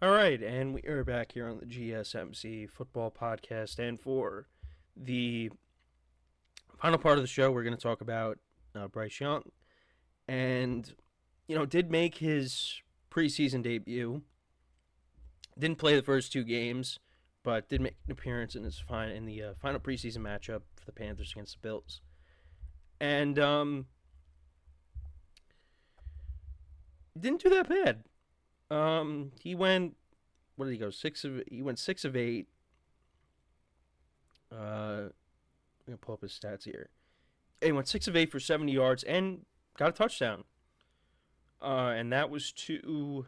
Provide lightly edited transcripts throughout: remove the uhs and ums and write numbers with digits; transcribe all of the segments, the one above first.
All right, and we are back here on the GSMC Football Podcast. And for the final part of the show, we're going to talk about Bryce Young. And, did make his preseason debut. Didn't play the first two games, but did make an appearance in the final preseason matchup for the Panthers against the Bills. And didn't do that bad. He went. What did he go? He went 6 of 8. I'm gonna pull up his stats here. He went 6 of 8 for 70 yards and got a touchdown. And that was to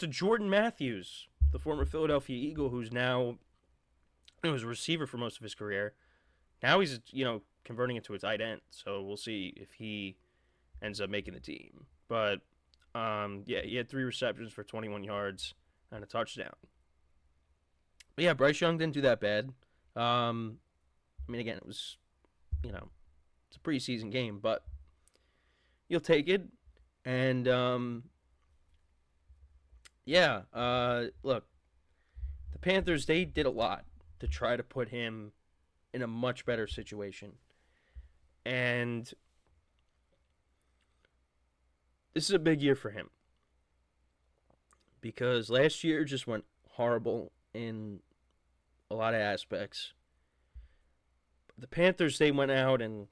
Jordan Matthews, the former Philadelphia Eagle, who's now was a receiver for most of his career. Now he's converting into a tight end. So we'll see if he ends up making the team. But he had 3 receptions for 21 yards and a touchdown. But yeah, Bryce Young didn't do that bad. Again, it was, it's a preseason game, but you'll take it. And, look, the Panthers, they did a lot to try to put him in a much better situation. And this is a big year for him because last year just went horrible in a lot of aspects. The Panthers, they went out and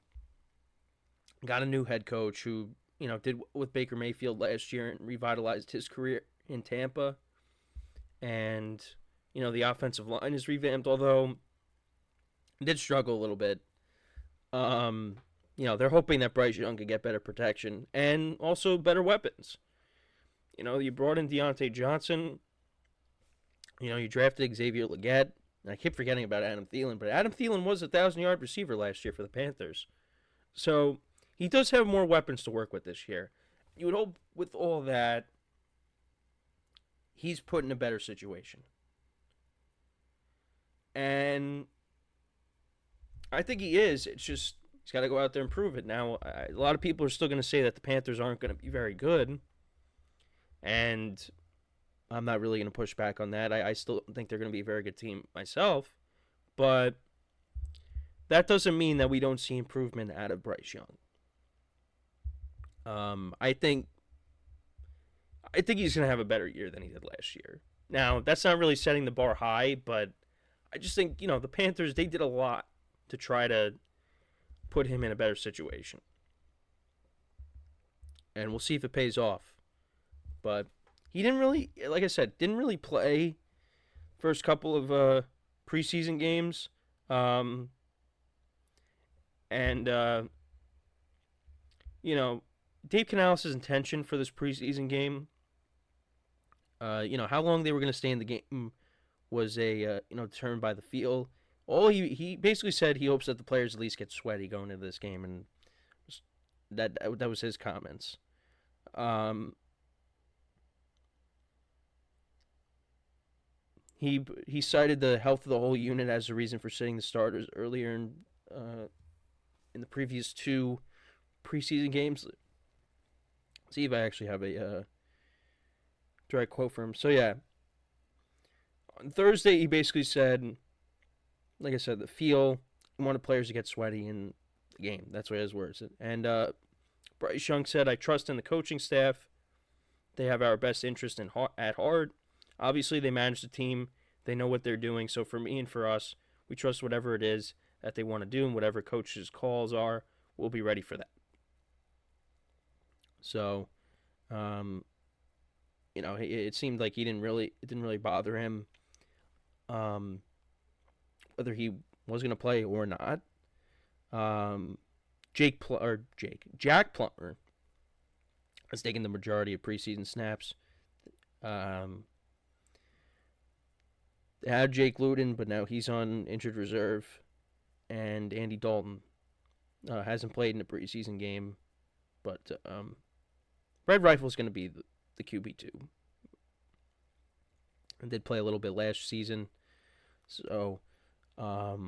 got a new head coach who, did with Baker Mayfield last year and revitalized his career in Tampa. And, the offensive line is revamped, although it did struggle a little bit. They're hoping that Bryce Young can get better protection and also better weapons. You brought in Deontay Johnson. You drafted Xavier Legette. And I keep forgetting about Adam Thielen, but Adam Thielen was a 1,000-yard receiver last year for the Panthers. So he does have more weapons to work with this year. You would hope with all that, he's put in a better situation. And I think he is. It's just he's got to go out there and prove it. Now, a lot of people are still going to say that the Panthers aren't going to be very good. And I'm not really going to push back on that. I still think they're going to be a very good team myself. But that doesn't mean that we don't see improvement out of Bryce Young. I think he's going to have a better year than he did last year. Now, that's not really setting the bar high, but I just think, the Panthers, they did a lot to try to put him in a better situation. And we'll see if it pays off. But he didn't really, like I said, play first couple of preseason games. Dave Canales' intention for this preseason game, how long they were going to stay in the game was determined by the feel. He basically said he hopes that the players at least get sweaty going into this game, and that was his comments. He cited the health of the whole unit as a reason for sitting the starters earlier in the previous 2 preseason games. Let's see if I actually have a direct quote from him. So yeah, on Thursday he basically said, like I said, the feel, he wanted players to get sweaty in the game. That's what his words said. And Bryce Young said, "I trust in the coaching staff. They have our best interest at heart. Obviously, they manage the team. They know what they're doing. So for me and for us, we trust whatever it is that they want to do and whatever coach's calls are, we'll be ready for that." So, it seemed like it didn't really bother him, whether he was going to play or not. Jack Plummer has taken the majority of preseason snaps. They had Jake Luton, but now he's on injured reserve. And Andy Dalton hasn't played in a preseason game. But Red Rifle's going to be the QB2. And did play a little bit last season. So, it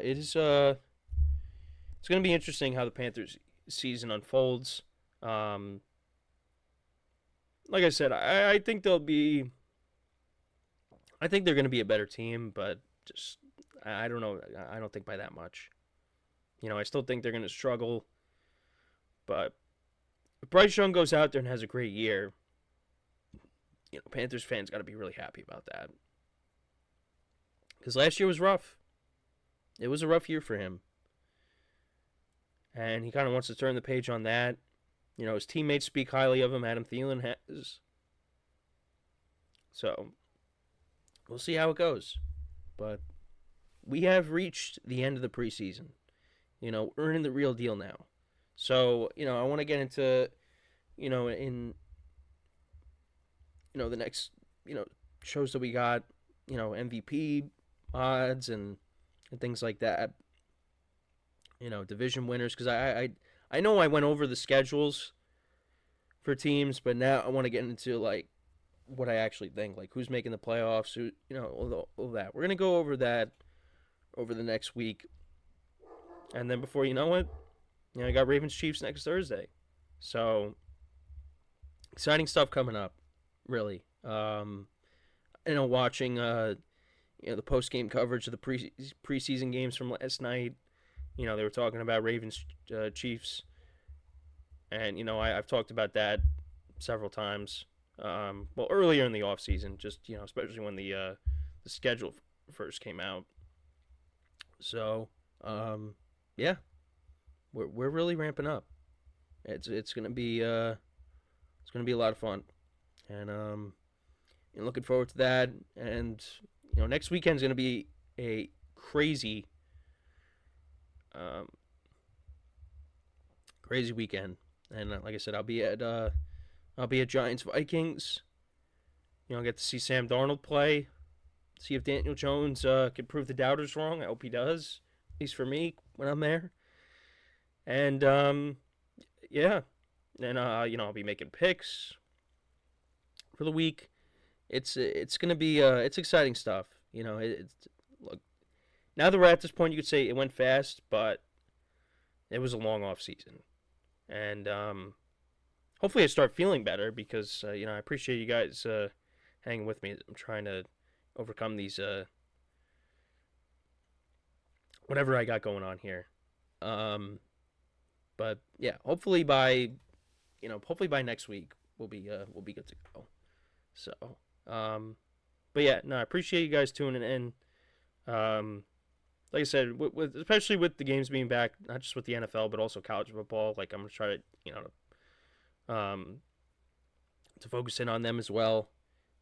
is. It's going to be interesting how the Panthers season unfolds. like I said, I think they'll be. I think they're going to be a better team, but just I don't know. I don't think by that much. I still think they're going to struggle. But if Bryce Young goes out there and has a great year, Panthers fans got to be really happy about that. Because last year was rough. It was a rough year for him. And he kind of wants to turn the page on that. His teammates speak highly of him. Adam Thielen has. So, we'll see how it goes. But we have reached the end of the preseason. We're in the real deal now. So, I want to get into, in, the next, shows that we got, MVP odds and things like that. Division winners. Because I know I went over the schedules for teams, but now I want to get into, like, what I actually think. Like, who's making the playoffs, who, all that. We're going to go over that over the next week. And then before you know it, I got Ravens-Chiefs next Thursday. So, exciting stuff coming up, really. Watching, the post-game coverage of the preseason games from last night. They were talking about Ravens-Chiefs. And, I've talked about that several times. Earlier in the offseason, just, especially when the schedule first came out. So, yeah. We're really ramping up. It's gonna be a lot of fun, and looking forward to that. And next weekend's gonna be a crazy weekend. And like I said, I'll be at Giants Vikings. I'll get to see Sam Darnold play. See if Daniel Jones can prove the doubters wrong. I hope he does, at least for me when I'm there. And, yeah. And, I'll be making picks for the week. It's going to be, it's exciting stuff. Look, now that we're at this point, you could say it went fast, but it was a long off season. And, hopefully I start feeling better because, I appreciate you guys, hanging with me. I'm trying to overcome these, whatever I got going on here. But yeah, hopefully by next week we'll be good to go. So, but yeah, no, I appreciate you guys tuning in. Like I said, especially with the games being back, not just with the NFL but also college football. Like I'm gonna try to to focus in on them as well.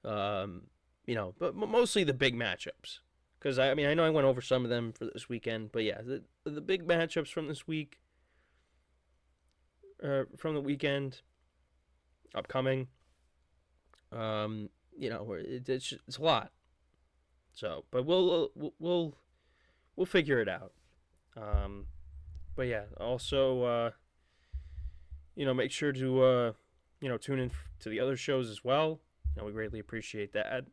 But mostly the big matchups. Because I know I went over some of them for this weekend, but yeah, the big matchups from this week. From the weekend upcoming, it's a lot. So, but we'll figure it out. But yeah, also, make sure to tune in to the other shows as well. We greatly appreciate that.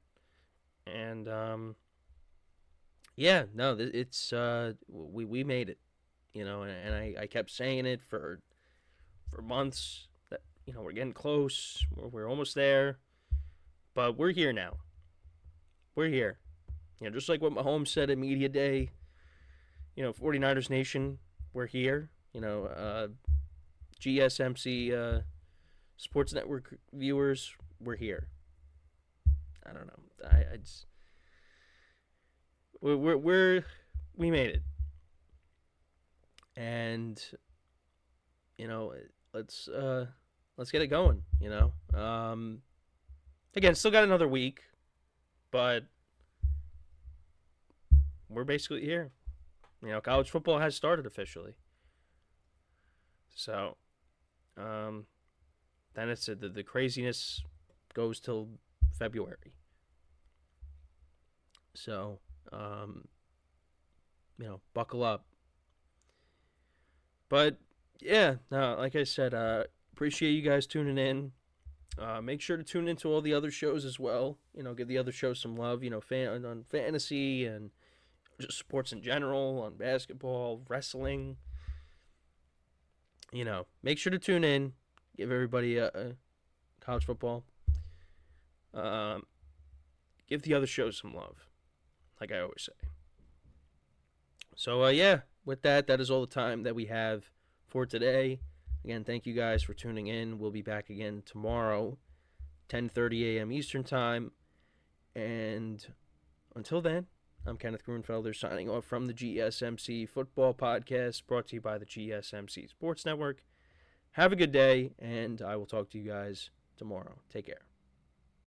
And yeah, no, it's we made it. And I kept saying it for months that we're getting close, we're almost there, but we're here now. We're here. Just like what Mahomes said at Media Day, 49ers Nation, we're here. GSMC Sports Network viewers, we're here. I don't know. I just we made it. And let's get it going, Again, still got another week, but we're basically here. College football has started officially. So, then it's the craziness goes till February. So, buckle up. But yeah, no, like I said, appreciate you guys tuning in. Make sure to tune into all the other shows as well. Give the other shows some love. On fantasy and just sports in general, on basketball, wrestling. Make sure to tune in. Give everybody college football Give the other shows some love, like I always say. So, yeah, with that is all the time that we have for today. Again, thank you guys for tuning in. We'll be back again tomorrow, 10:30 a.m. Eastern Time. And until then, I'm Kenneth Grunfelder signing off from the GSMC Football Podcast, brought to you by the GSMC Sports Network. Have a good day, and I will talk to you guys tomorrow. Take care.